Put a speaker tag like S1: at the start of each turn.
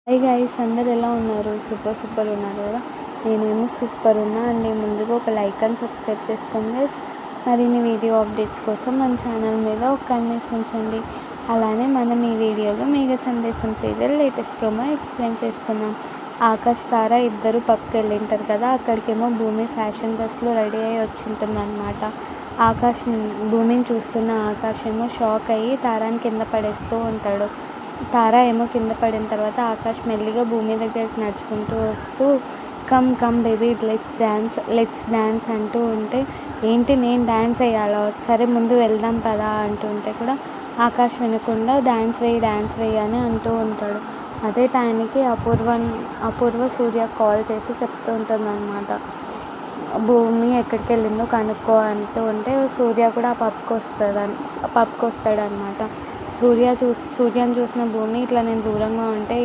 S1: Hi guys, అందరు ఎలా ఉన్నారు? సూపర్ ఉన్నారు కదా. నేనేమో సూపర్ ఉన్నా అండి. ముందుగా ఒక లైక్ అండ్ సబ్స్క్రైబ్ చేసుకోండి గైస్. మరిన్ని వీడియో అప్డేట్స్ కోసం మన ఛానల్ మీద ఒక కన్నేసి ఉంచండి. అలానే మనం ఈ వీడియోలో మేఘ సందేశం సీరియల్ లేటెస్ట్ ప్రోమో ఎక్స్ప్లెయిన్ చేసుకుందాం. ఆకాష్, తార ఇద్దరు పబ్కి వెళ్ళింటారు కదా. అక్కడికేమో భూమి ఫ్యాషన్ డ్రెస్లో రెడీ అయ్యి వచ్చింటుంది అనమాట. భూమిని చూస్తున్న ఆకాష్ ఏమో షాక్ అయ్యి తారాని కింద పడేస్తూ ఉంటాడు. తార ఏమో కింద పడిన తర్వాత ఆకాష్ మెల్లిగా భూమి దగ్గరికి నడుచుకుంటూ వస్తూ come come baby let's dance అంటూ ఉంటే, ఏంటి నేను డ్యాన్స్ వేయాలా, సరే ముందు వెళ్దాం పదా అంటుంటే కూడా ఆకాష్ వినకుండా డ్యాన్స్ వేయి అని అంటూ ఉంటాడు. అదే టైంకి అపూర్వ సూర్య కాల్ చేసి చెప్తూ ఉంటుంది అనమాట. భూమి ఎక్కడికి వెళ్ళిందో కనుక్కో అంటూ ఉంటే సూర్య కూడా ఆ పబ్కి వస్తాడనమాట. సూర్యని చూసిన భూమి ఇట్లా నేను దూరంగా ఉంటే